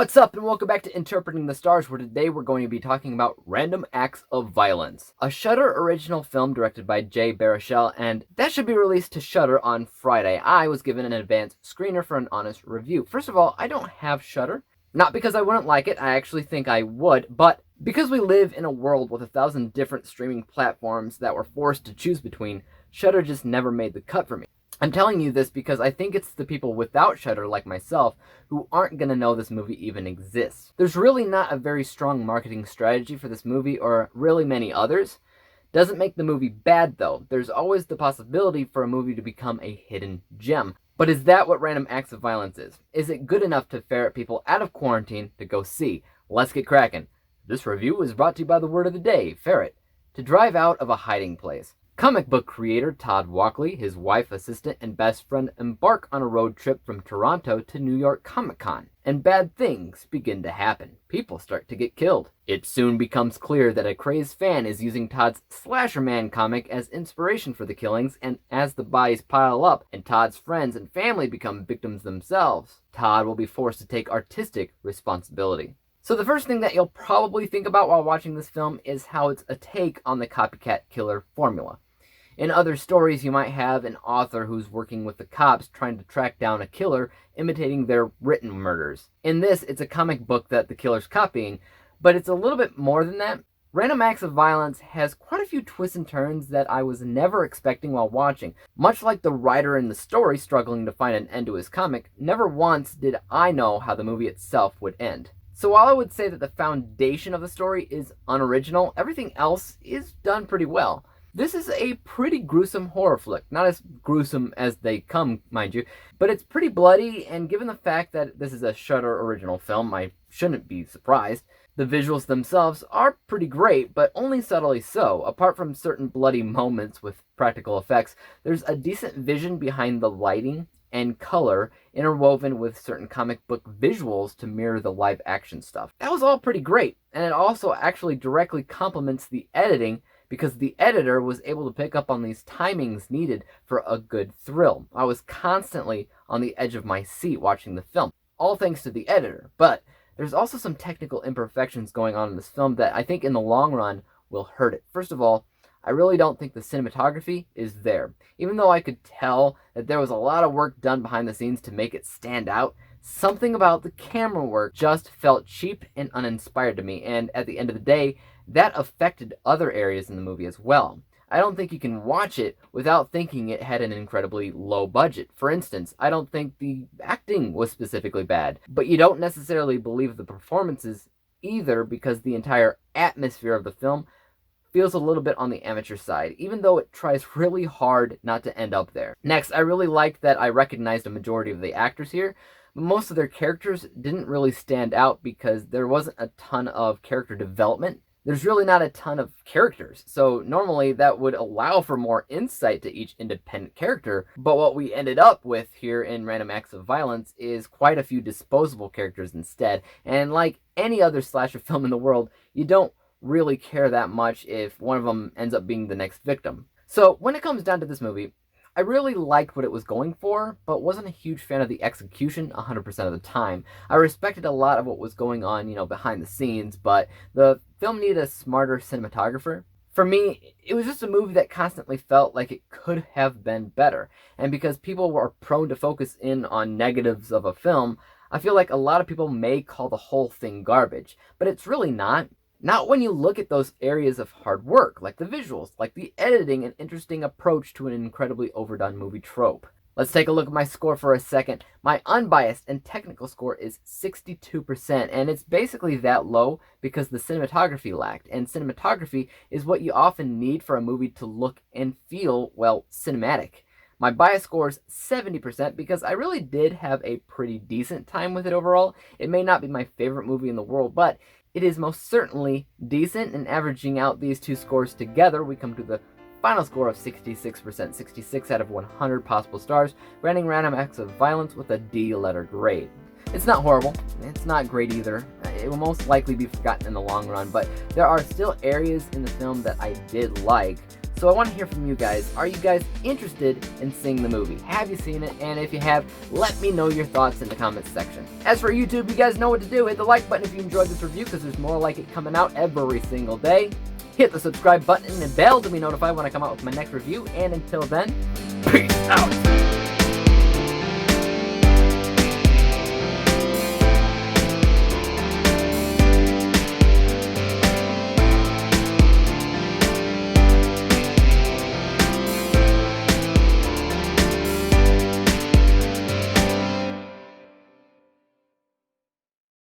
What's up, and welcome back to Interpreting the Stars, where today we're going to be talking about Random Acts of Violence, a Shudder original film directed by Jay Baruchel, and that should be released to Shudder on Friday. I was given an advance screener for an honest review. First of all, I don't have Shudder, not because I wouldn't like it, I actually think I would, but because we live in a world with 1,000 different streaming platforms that we're forced to choose between, Shudder just never made the cut for me. I'm telling you this because I think it's the people without Shudder, like myself, who aren't going to know this movie even exists. There's really not a very strong marketing strategy for this movie, or really many others. Doesn't make the movie bad, though. There's always the possibility for a movie to become a hidden gem. But is that what Random Acts of Violence is? Is it good enough to ferret people out of quarantine to go see? Let's get cracking. This review is brought to you by the word of the day, ferret. To drive out of a hiding place. Comic book creator Todd Walkley, his wife, assistant, and best friend embark on a road trip from Toronto to New York Comic-Con, and bad things begin to happen. People start to get killed. It soon becomes clear that a crazed fan is using Todd's Slasher Man comic as inspiration for the killings, and as the bodies pile up and Todd's friends and family become victims themselves, Todd will be forced to take artistic responsibility. So the first thing that you'll probably think about while watching this film is how it's a take on the copycat killer formula. In other stories, you might have an author who's working with the cops trying to track down a killer, imitating their written murders. In this, it's a comic book that the killer's copying, but it's a little bit more than that. Random Acts of Violence has quite a few twists and turns that I was never expecting while watching. Much like the writer in the story struggling to find an end to his comic, never once did I know how the movie itself would end. So while I would say that the foundation of the story is unoriginal, everything else is done pretty well. This is a pretty gruesome horror flick. Not as gruesome as they come, mind you, but it's pretty bloody, and given the fact that this is a Shudder original film, I shouldn't be surprised. The visuals themselves are pretty great, but only subtly so. Apart from certain bloody moments with practical effects, there's a decent vision behind the lighting and color interwoven with certain comic book visuals to mirror the live action stuff. That was all pretty great, and it also actually directly complements the editing because the editor was able to pick up on these timings needed for a good thrill. I was constantly on the edge of my seat watching the film, all thanks to the editor, but there's also some technical imperfections going on in this film that I think in the long run will hurt it. First of all, I really don't think the cinematography is there. Even though I could tell that there was a lot of work done behind the scenes to make it stand out, something about the camera work just felt cheap and uninspired to me, and at the end of the day, that affected other areas in the movie as well. I don't think you can watch it without thinking it had an incredibly low budget. For instance, I don't think the acting was specifically bad, but you don't necessarily believe the performances either because the entire atmosphere of the film feels a little bit on the amateur side, even though it tries really hard not to end up there. Next, I really liked that I recognized a majority of the actors here, but most of their characters didn't really stand out because there wasn't a ton of character development. There's really not a ton of characters, so normally that would allow for more insight to each independent character, but what we ended up with here in Random Acts of Violence is quite a few disposable characters instead, and like any other slasher film in the world, you don't really care that much if one of them ends up being the next victim. So when it comes down to this movie, I really liked what it was going for, but wasn't a huge fan of the execution 100% of the time. I respected a lot of what was going on, behind the scenes, but the film needed a smarter cinematographer. For me, it was just a movie that constantly felt like it could have been better. And because people were prone to focus in on negatives of a film, I feel like a lot of people may call the whole thing garbage, but it's really not. Not when you look at those areas of hard work, like the visuals, like the editing and interesting approach to an incredibly overdone movie trope. Let's take a look at my score for a second. My unbiased and technical score is 62%, and it's basically that low because the cinematography lacked, and cinematography is what you often need for a movie to look and feel, well, cinematic. My bias score is 70% because I really did have a pretty decent time with it overall. It may not be my favorite movie in the world, but it is most certainly decent, and averaging out these two scores together, we come to the final score of 66%, 66 out of 100 possible stars, granting Random Acts of Violence with a D letter grade. It's not horrible, it's not great either, it will most likely be forgotten in the long run, but there are still areas in the film that I did like, So I want to hear from you guys. Are you guys interested in seeing the movie? Have you seen it? And if you have, let me know your thoughts in the comments section. As for YouTube, you guys know what to do. Hit the like button if you enjoyed this review, because there's more like it coming out every single day. Hit the subscribe button and bell to be notified when I come out with my next review. And until then, peace out!